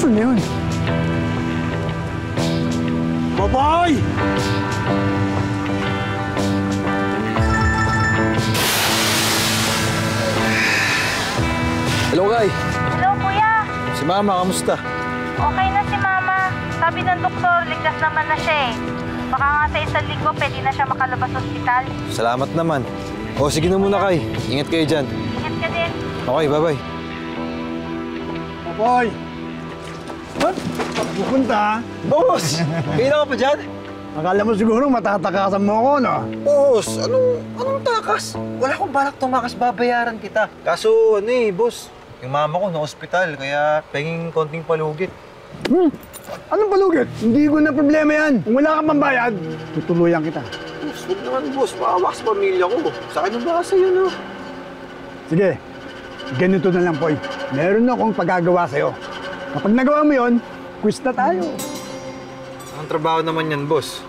Saan na yun? Baboy! Hello, Guy. Hello, kuya. Si Mama, kamusta? Okay na si Mama. Sabi ng doktor, ligtas naman na siya eh. Baka nga sa isang linggo, pwede na siya makalabas sa ospital. Salamat naman. O, sige na muna, Kay. Ingat kayo dyan. Ingat ka din. Okay, bye-bye. Baboy! Ba't? Pupunta? Boss! Kailan ka pa dyan? Akala mo siguro matatakasan mo ako, no? Boss, anong takas? Wala akong balak tumakas, babayaran kita. Kaso, boss, yung mama ko na ospital, kaya penging konting palugit. Anong palugit? Hindi ko na problema yan. Kung wala ka pang bayad, tutuluyan kita. Boss, huwag naman, boss. Maawa sa pamilya ko. Sa akin ang baka sa'yo, no? Sige, ganito na lang, Poy. Meron akong pagagawa sa'yo. Kapag nagawa mo yon, quiz na tayo. Ang trabaho naman yan, boss.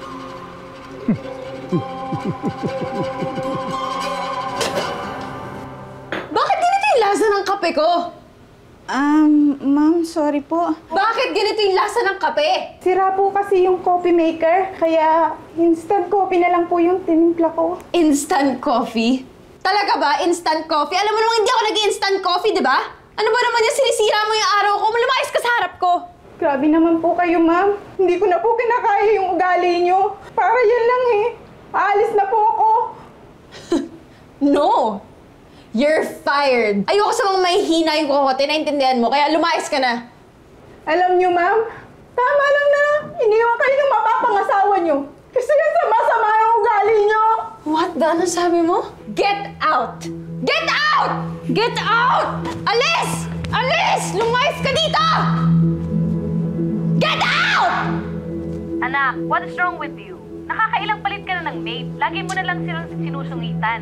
Bakit ganito yung lasa ng kape ko? Ma'am, sorry po. Bakit ganito yung lasa ng kape? Sira po kasi yung coffee maker, kaya instant coffee na lang po yung tinimpla ko. Instant coffee? Talaga ba? Instant coffee? Alam mo naman hindi ako nag-instant coffee, di ba? Ano ba naman yung sinisira mo yung araw ko? Lumayas ka sa harap ko! Grabe naman po kayo, ma'am. Hindi ko na po kinakaya yung ugali nyo. Para yan lang eh. Aalis na po ako. No! You're fired! Ayoko sa mga mahihina yung kokote, naintindihan mo, kaya lumayas ka na. Alam nyo, ma'am, tama lang na iniwan kayo ng mapapangasawa nyo. Kasi yan sama-sama yung ugali nyo. What the? Ano sabi mo? Get out! Get out! Get out! Alis! Alis! Lumayas ka dito! Get out! Anak, what's wrong with you? Nakakailang palit ka na ng maid. Lagi mo na lang silang sinusungitan.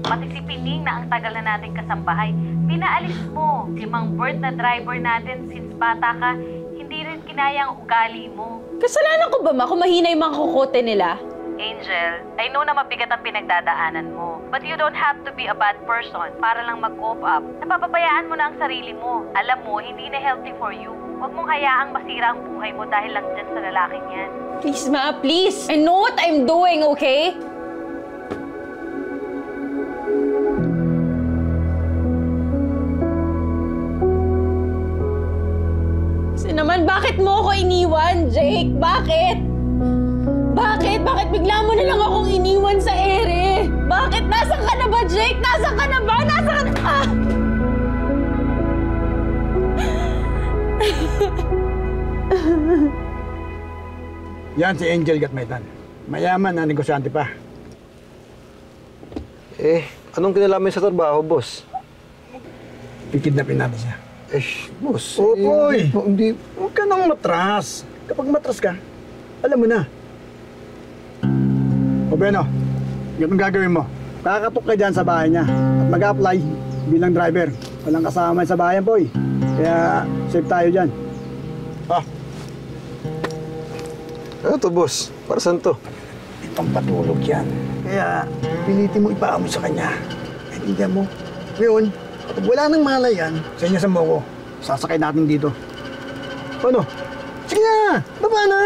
Pati si Pining na ang tagal na nating kasambahay, pinaalis mo. Si Mang Bert na driver natin since bata ka, hindi rin kinaya ang ugali mo. Kasalanan ko ba, ma, kung mahina yung mga kukote nila? Angel, I know na mabigat ang pinagdadaanan mo. But you don't have to be a bad person para lang mag-cope up. Napapabayaan mo na ang sarili mo. Alam mo, hindi na healthy for you. Huwag mong hayaang masira ang buhay mo dahil lang dyan sa lalaking yan. Please, ma, please. I know what I'm doing, okay? Kasi naman, bakit mo ako iniwan, Jake? Bakit? Bakit? Bakit bigla mo na lang akong iniwan sa ere? Bakit? Nasaan ka na ba, Jake? Nasaan ka na ba? Nasaan ka na? Yan si Angel Gatmaitan. Mayaman na negosyante pa. Anong kinalaman sa trabaho, boss? Kikidnapin natin siya. Boss. Oy! Hindi. Huwag ka nang matras. Kapag matras ka, alam mo na. O Beno, ganun gagawin mo. Kakatok ka dyan sa bahay niya at mag-apply bilang driver. Walang kasama sa bayan, boy. Kaya safe tayo dyan. Ano to, boss? Para saan to? Pampatulog yan. Kaya pilitin mo ipaamo sa kanya. Hindi mo. Ngayon, kapag wala nang malay yan, sa inyo sa Moko, sasakay natin dito. Ano? Sige na! Baba na!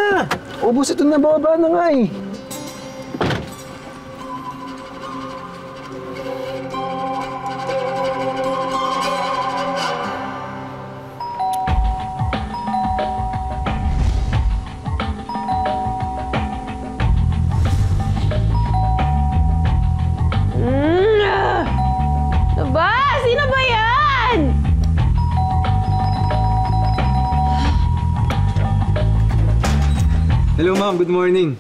Boss, ito na, bababa na nga eh. Ba? Sino ba yan? Hello, ma'am. Good morning.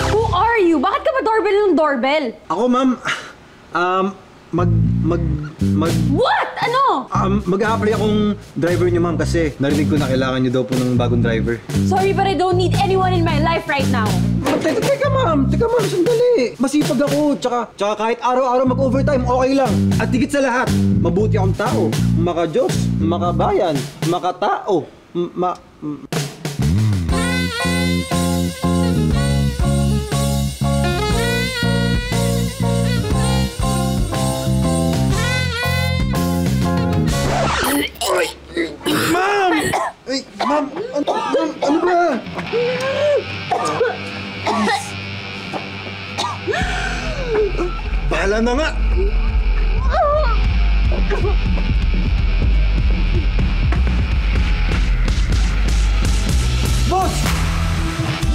Who are you? Bakit ka ba doorbell ng doorbell? Ako, ma'am. What? Ano? Mag-a-apply akong driver niyo, ma'am, kasi narinig ko na kailangan niyo daw po ng bagong driver. Sorry, but I don't need anyone in my life right now. Teka, ma'am. Sandali. Masipag ako. Tsaka kahit araw-araw mag-overtime, okay lang. At higit sa lahat, mabuti akong tao. Maka-Diyos, makabayan, makatao, Wala na nga! Boss!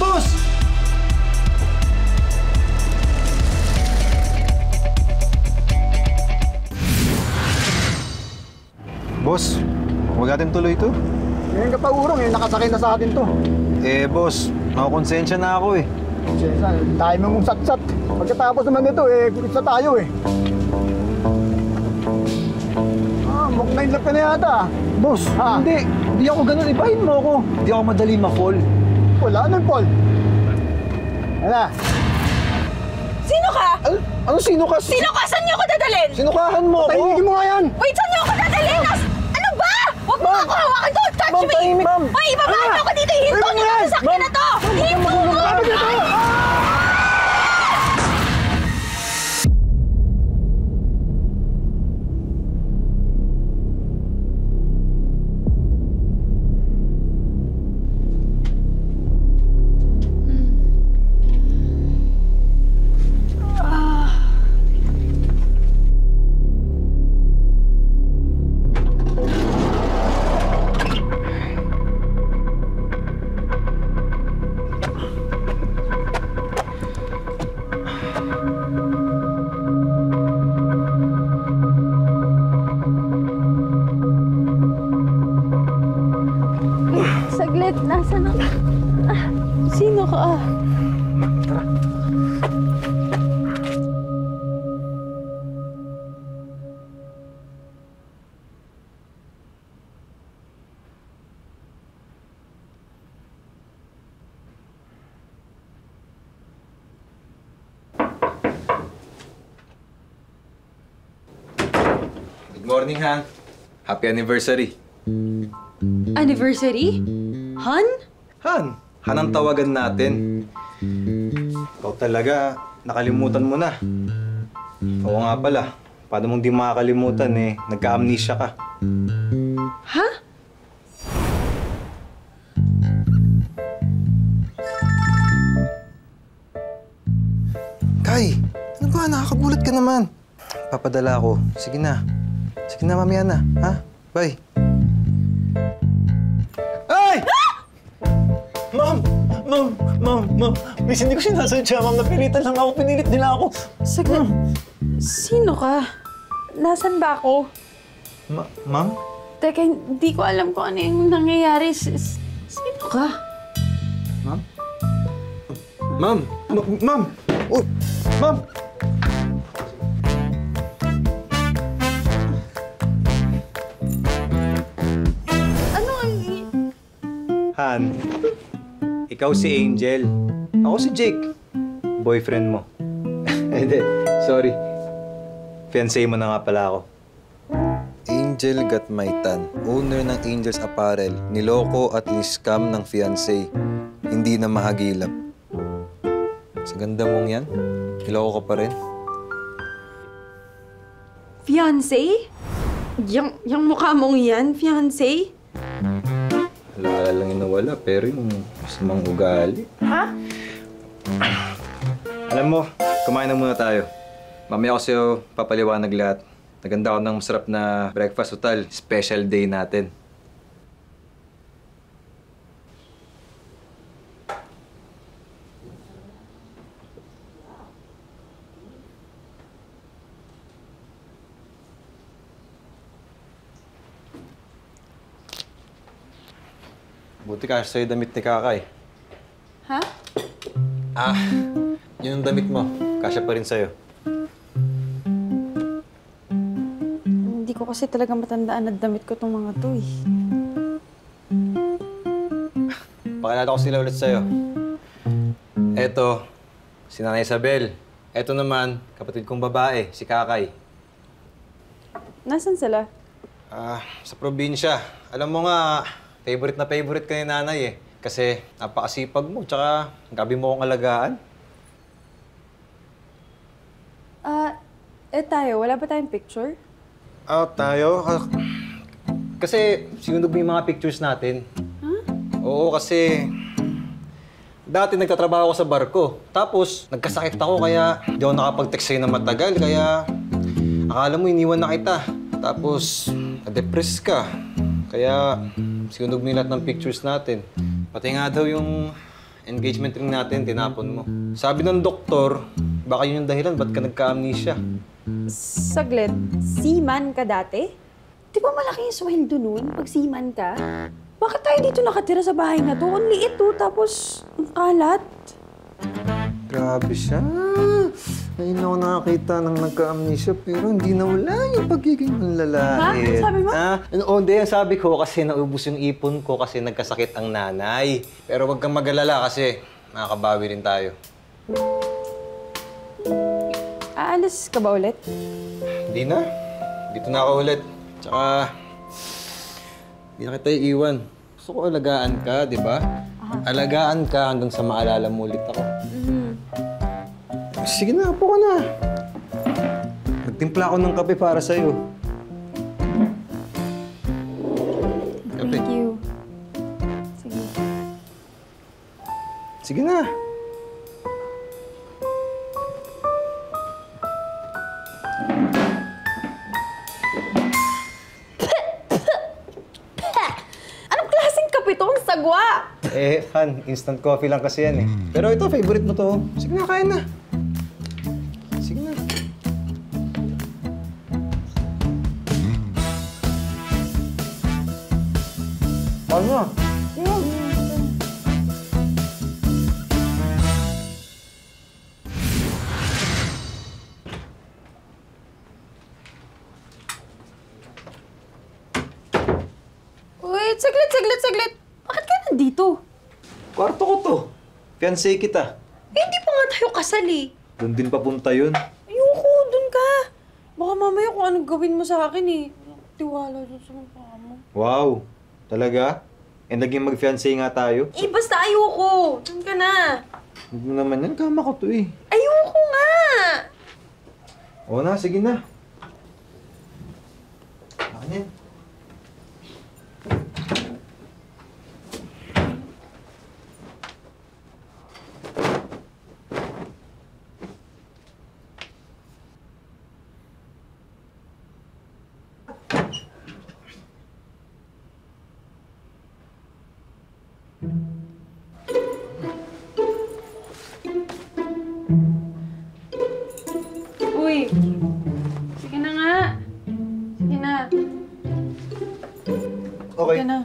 Boss! Boss, huwag natin tuloy ito. Ngayon ka pa urong eh, nakasakay na sa atin to. Eh, boss, nakakonsensya na ako eh. Siyesa, tayo mong sat-sat. Pagkatapos naman nito eh, kulit na tayo eh. Mukhang love ka na yata. Boss, hindi ako ganun. Ibahin mo ako. Hindi ako madali ma-fall. Wala, anong Paul? Wala. Sino ka? Ano sino ka? Sino ka? Saan niyo ako dadalhin? Sinukahan mo ako! Tahimigin mo nga yan! Wait, saan niyo ako dadalhin? Ano ba? Huwag mo ako hawakan! Don't touch Ma'am, me! tahimik, ma'am. Hoy, ibaba niyo ako dito! Hinto niyo ang sasakyan na to! Hinto mo! Saglit, nasaan ako? Sino ka? Good morning, Han. Happy anniversary. Anniversary? Han? Han, Han ang tawagan natin. Ikaw talaga, nakalimutan mo na. Oo nga pala, paano mong di makakalimutan eh, nagka-amnesia ka. Ha? Kai, ano ba? Nakakagulat ka naman. Papadala ako. Sige na. Sige na, mamaya na. Ha? Bye. Ay! Ma'am! Ma'am! Please, hindi ko sinasadya, ma'am. Napilitan lang ako. Pinilit nila ako. Saglit. Sino ka? Nasaan ba ako? Ma'am? Teka, hindi ko alam kung ano yung nangyayari. Sino ka? Ma'am? Ma'am! Ma'am! Oh! Ma'am! Ano ang... Han, ikaw si Angel. Ako si Jake. Boyfriend mo. Hindi, sorry. Fiancé mo na nga pala ako. Angel Gatmaitan, owner ng Angels Apparel, niloko at ni-scam ng fiancé. Hindi na mahagilap. Sa ganda mong yan, niloko ka pa rin. Fiancé? Yung mukha mong yan, fiancé? Alaala lang yung nawala, pero yung masamang ugali. Ha? Alam mo, kumain na muna tayo. Mamaya ko sa'yo papaliwanag lahat. Naganda ako ng masarap na breakfast hotel. Special day natin. Buti ka sa'yo damit ni Kakay. Ha? Yun ang damit mo. Kasya pa rin sa'yo. Hindi ko kasi talaga matandaan na damit ko tong mga to eh. Pakilala ko sila ulit sa'yo. Eto, si Nanay Isabel. Eto naman, kapatid kong babae, si Kakay. Nasaan sila? Sa probinsya. Alam mo nga, favorite na favorite ka ni Nanay eh. Kasi napakasipag mo, tsaka gabi mo akong alagaan. Tayo, wala ba tayong picture? Tayo? Kasi sinunog mo yung mga pictures natin. Oo, kasi Dati nagtatrabaho ako sa barko. Tapos, nagkasakit ako kaya di ako nakapag-text sa'yo na matagal. Kaya, akala mo iniwan na kita. Tapos, na-depress ka. Kaya, sinunog mo yung lahat ng pictures natin. Pati nga daw yung engagement ring natin, tinapon mo. Sabi ng doktor, baka yun yung dahilan, ba't ka nagka-amnesia? Saglit, seaman ka dati? Di ba malaki yung sweldo nun pag seaman ka? Bakit tayo dito nakatira sa bahay na to? Ang liit to, tapos ang kalat. Grabe siya. Ngayon ako nakakita ng nagka-amnesia pero hindi nawala yung pagiging lalaki. Ha? Sabi mo? Hindi. Ang sabi ko kasi naubos yung ipon ko kasi nagkasakit ang nanay. Pero wag kang mag-alala kasi makakabawi rin tayo. Aalis ka ba ulit? Hindi na. Dito na ako ulit. Tsaka, hindi na kita iiwan. Gusto ko alagaan ka, di ba? Alagaan ka hanggang sa maalala mo ulit ako. Sige na, upo ka na. Nagtimpla ako ng kape para sa'yo. Kape. Thank you. Sige. Sige na. Anong klaseng kape to? Ang sagwa! Han, instant coffee lang kasi yan eh. Pero ito, favorite mo to. Sige na, kain na. Sige na. Ano? Wait, saglit. Bakit ka nandito? Kwarto ko to. Fiancé kita. Hindi pa nga tayo kasal eh. Doon din papunta yun. Ayoko, dun ka. Baka mamaya kung anong gawin mo sa akin eh. Tiwala dun sa mukha mo. Wow. Talaga? Eh, naging mag-fiancé nga tayo. Eh, basta ayoko. Dun ka na. Huwag mo naman yan. Kama ko to eh. Ayoko nga. Oo na, sige na. Akin yan. Uy. Sige na nga. Sige na. Okay. Sige na.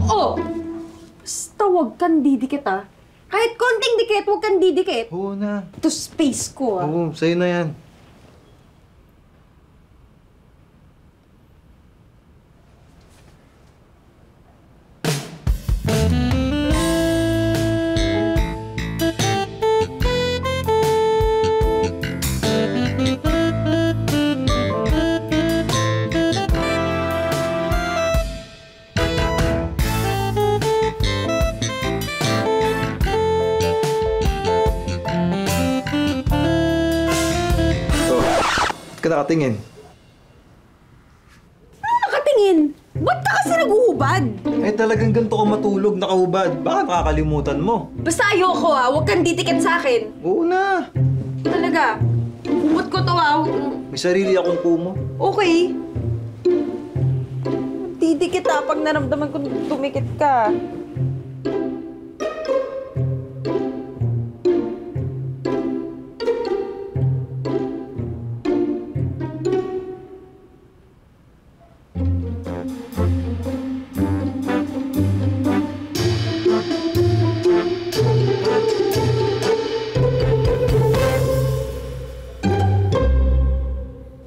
Oh! Basta huwag kang didikit ah. Kahit konting dikit, huwag kang didikit. Oo na. Ito space ko ah. Oo, sa'yo na yan. Ba't ka nakatingin? Ano nakatingin? Ba't ka kasi naguhubad? Eh talagang ganito ka matulog, nakahubad. Baka nakakalimutan mo. Basta ayoko ah. Huwag kang didikit sa akin. Oo na. Talaga. Hubot ko to ah. May sarili akong kumo. Okay. Didikit ah pag naramdaman ko tumikit ka.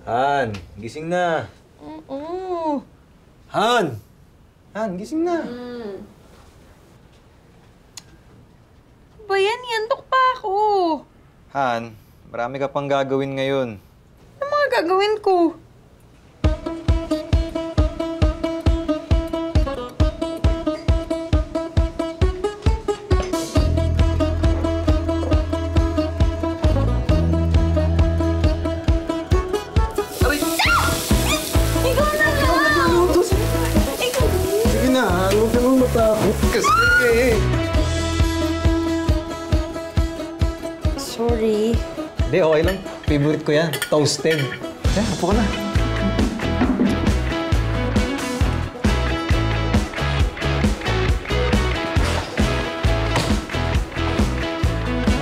Han, gising na. Oo. Han! Han, gising na. Ba yan? Yantok pa ako. Han, marami ka pang gagawin ngayon. Ano mga gagawin ko? Ikaw na lang! natatakot kasi. Sorry. Hindi, okay lang. Favorite ko yan. Toasted. Eh, upo ka na.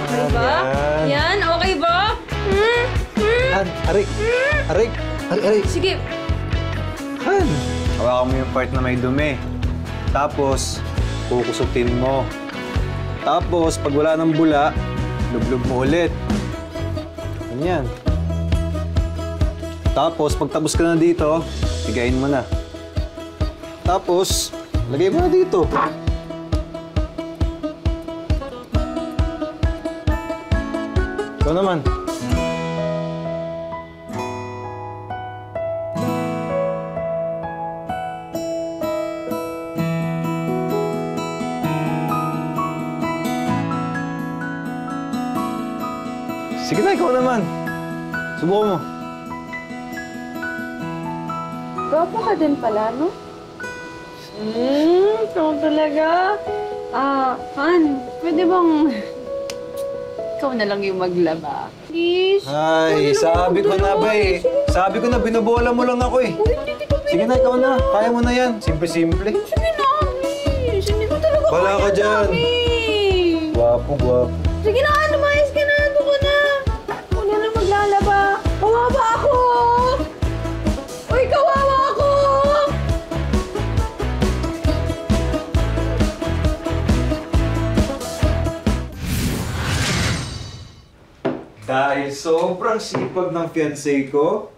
Okay ba? Yan, okay ba? Han, aray. Aray. Aray. Sige. Han. Hawakan mo yung part na may dumi. Tapos, kukusutin mo. Tapos, pag wala ng bula, lublog mo ulit. Ganyan. Tapos, pagtapos ka na dito, higain mo na. Tapos, lagay mo na dito. Ikaw naman. Sige na, ikaw naman. Subukan mo. Gwapo ka din pala, no? Ikaw talaga. Han, pwede bang... Ikaw na lang yung maglaba. Please. Ay, sabi ko na ba eh. Sabi ko na, binubola mo lang ako eh. Sige na, ikaw na. Kaya mo na yan. Simple-simple. Sige na, please. Hindi ko talaga Bala ka dyan. Gwapo, gwapo. Sige na, lumayas ka na. Doon ka na. Ako na lang maglalaba. Kawawa ako! Uy, kawawa ako! Dahil sobrang sipag ng fiancé ko.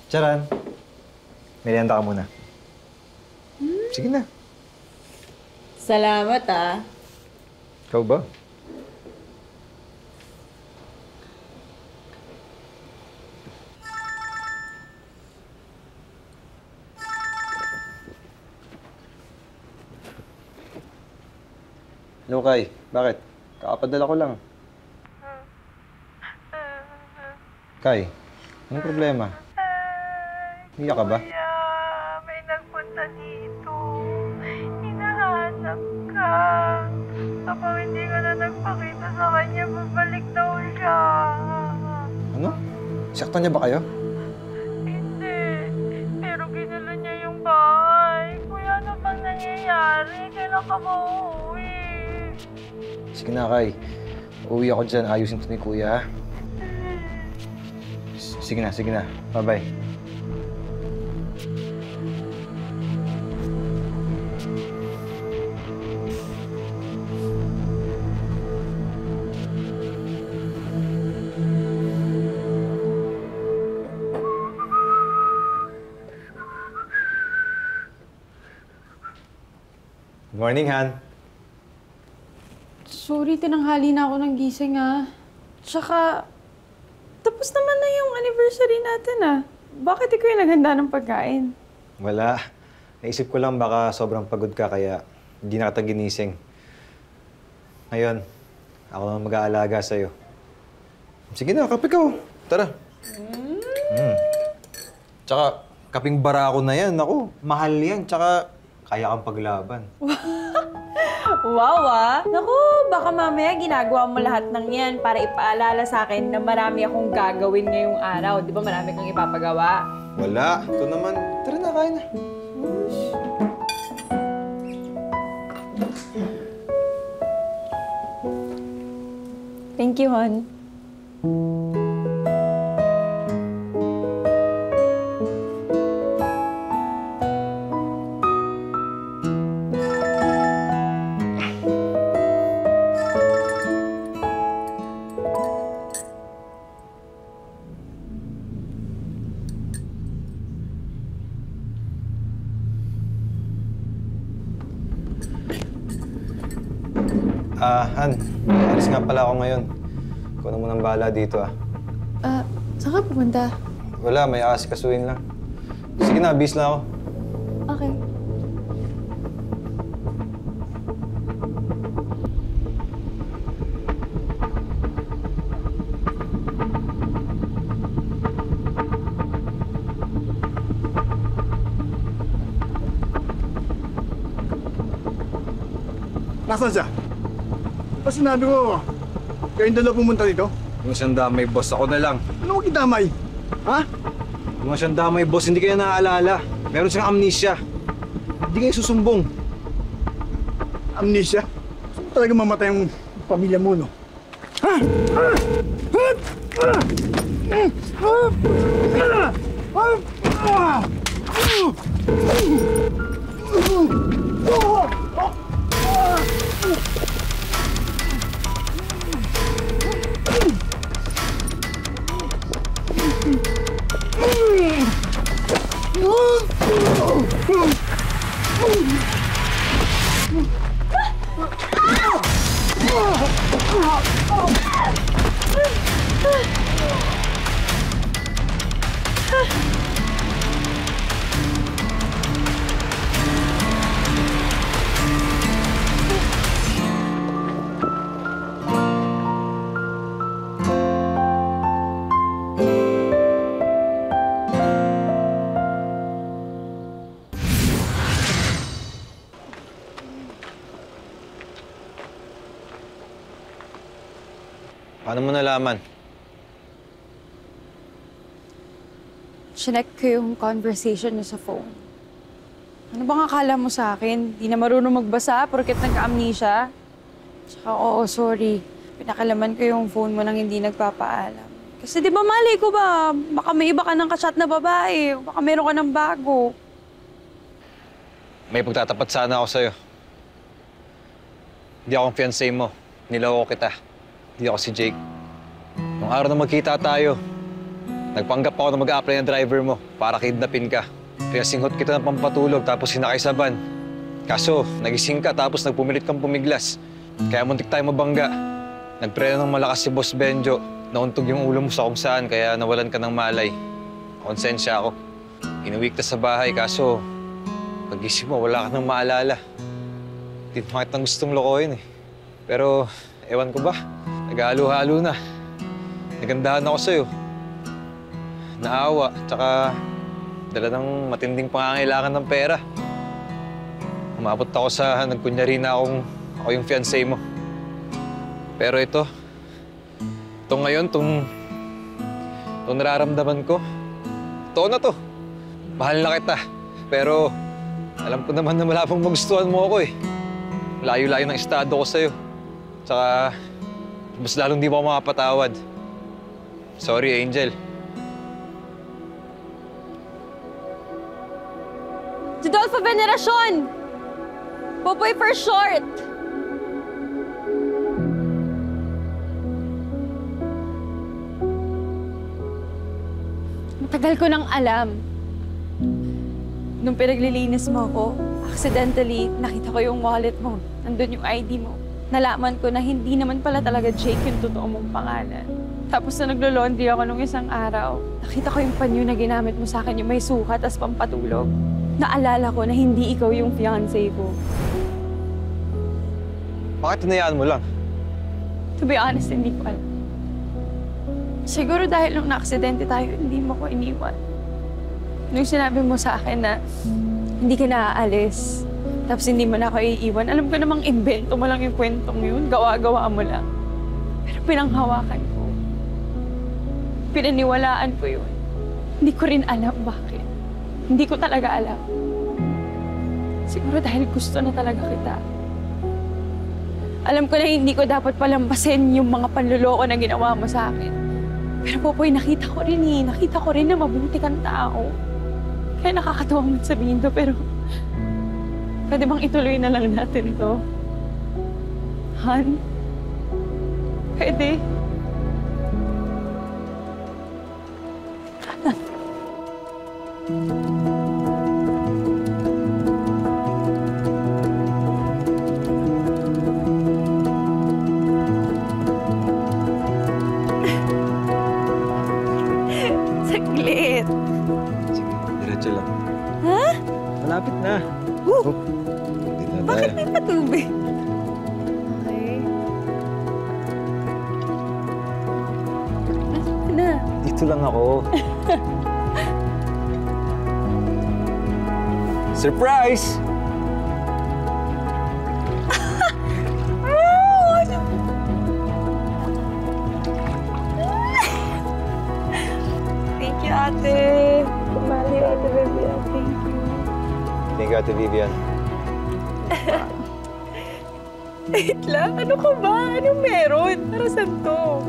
Charan, merienda ka muna. Sige na. Salamat, ah. Ikaw ba? Hello, Kai. Bakit? Kakapadala ko lang. Kai, anong problema? Hiya ka ba? Kuya, may nagpunta dito. Hinahanap ka. Kapag hindi ka na nagpakita sa kanya, babalik daw siya. Ano? Saktan niya ba kayo? Hindi. Pero ginalo niya yung bahay. Kuya, ano bang nangyayari? Kailan ka mauuwi? Sige na, Kai. Uuwi ako dyan. Ayusin to ni Kuya, ha? Sige na, sige na. Bye-bye. Good morning, Han. Sorry, tinanghali na ako ng gising, ah. Tsaka, tapos naman na yung anniversary natin, ah. Bakit ikaw yung naghanda ng pagkain? Wala. Naisip ko lang baka sobrang pagod ka kaya hindi na kita ginising. Ngayon, ako na mag-aalaga sa'yo. Sige na, kape ka. Tara. Tsaka, kaping barako na yan. Ako, mahal yan. Tsaka, kaya kang paglaban. Wow, ah. Naku, baka mamaya ginagawa mo lahat ng yan para ipaalala sa akin na marami akong gagawin ngayong araw. Di ba marami kang ipapagawa? Wala. Ito naman. Tara na, kain na. Thank you, hon. Han, alis nga pala ako ngayon. Ikaw na munang bahala dito, ah. Saan ka pupunta? Wala, may aasikasuhin lang. Sige na, bis na ako. Okay. Nasaan siya? Ba sinabi ko, kayong dalawa pumunta dito? Kung siyang damay, boss, ako na lang. Ano ko kitamay? Ha? Kung siyang damay, boss, hindi kayo naaalala. Meron siyang amnesia. Hindi kayo susumbong. Amnesia? Saan talaga mamatay ang pamilya mo, no? Ha? Ha? Ha? Ha? Ha? Ha? Ha? Paano mo nalaman? Chinek ko yung conversation niyo sa phone. Ano bang akala mo sa akin? Di na marunong magbasa porket nagka-amnesia? Tsaka oo, sorry. Pinakalaman ko yung phone mo nang hindi nagpapaalam. Kasi di ba mali ko ba? Baka may iba ka ng kachat na babae. Baka meron ka ng bago. May pagtatapat sana ako sa'yo. Hindi akong fiancé mo. Niloko kita. Hindi ako si Jake. Nung araw na magkita tayo, nagpanggap ako na mag-a-apply ng driver mo para kidnapin ka. Kaya singhot kita ng pampatulog tapos sinakay sa van. Kaso, nagising ka tapos nagpumilit kang pumiglas. Kaya muntik tayo mabangga. Nagpreno ng malakas si Boss Benjo. Nauntog yung ulo mo sa kung saan kaya nawalan ka ng malay. Konsensya ako. Inuwi kita sa bahay kaso pagising mo wala ka nang maalala. Hindi mo kitang gustong lokohin eh. Pero ewan ko ba, nag-halo-halo na. Nagandahan ako sa'yo. Naawa, tsaka dala ng matinding pangangailangan ng pera. Umabot ako sa nagkunyari na ako yung fiancé mo. Pero ito ngayon, itong nararamdaman ko, totoo na to. Mahal na kita. Pero alam ko naman na malapang magustuhan mo ako eh. Layo-layo ng estado ko sa'yo. Tsaka, mas lalong di mo ako makapatawad. Sorry, Angel. Rodolfo Veneracion! Popoy for short! Matagal ko nang alam. Nung pinaglilinis mo ako, accidentally, nakita ko yung wallet mo. Nandun yung ID mo. Nalaman ko na hindi naman pala talaga Jake yung totoo mong pangalan. Tapos na naglo-laundry ako nung isang araw, nakita ko yung panyo na ginamit mo sa akin, yung may sukat as pampatulog. Naalala ko na hindi ikaw yung fiancé ko. Bakit hinayaan mo lang? To be honest, hindi ko alam. Siguro dahil nung na-aksidente tayo, hindi mo ko iniwan. Nung sinabi mo sa akin na hindi ka naaalis, tapos hindi mo na ako iiwan, alam ko namang imbento mo lang yung kwentong yun, gawa-gawa mo lang. Pero pinanghawakan ko. Pinaniwalaan ko yun. Hindi ko rin alam bakit. Hindi ko talaga alam. Siguro dahil gusto na talaga kita. Alam ko na hindi ko dapat palampasin yung mga panluloko na ginawa mo sa akin. Pero Popoy, nakita ko rin eh. Nakita ko rin na mabuti kang tao. Kaya nakakatawang sabihin to, pero pwede bang ituloy na lang natin to? Han? Pwede? Saglit. Sige, diretso lang. Ha? Malapit na. Oh, Dito na bakit tayo. may patubig? Okay. Nasaan ka na? Dito lang ako. Surprise! ate. Kumali, ate Vivian. Thank you. Thank you, Ate Vivian. Wait lang, ano ka ba? Anong meron? Para saan to?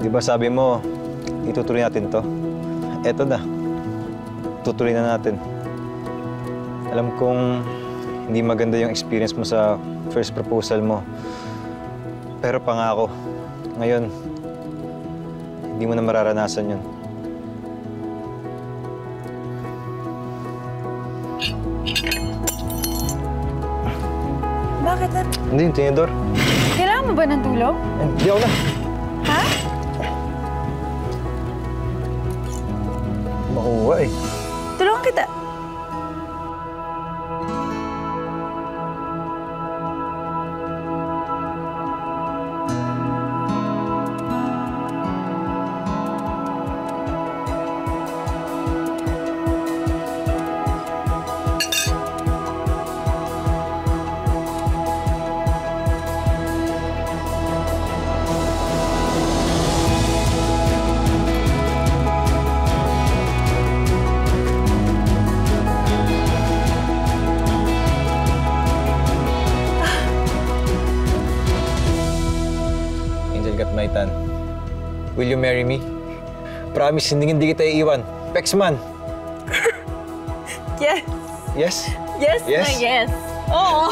Di ba sabi mo, itutuloy natin to? Eto na. Tutuloy na natin. Alam kong hindi maganda yung experience mo sa first proposal mo. Pero pangako, ngayon, hindi mo na mararanasan yun. Bakit na? Hindi, yung tinidor. Kailangan mo ba ng tulong? Hindi ako na. Ha? Makuha eh. Tulungan kita. Angel Gatmaitan, will you marry me? Promise, hindi kita iiwan. Pexman! Yes. Yes? Yes Yes? na yes. Oo.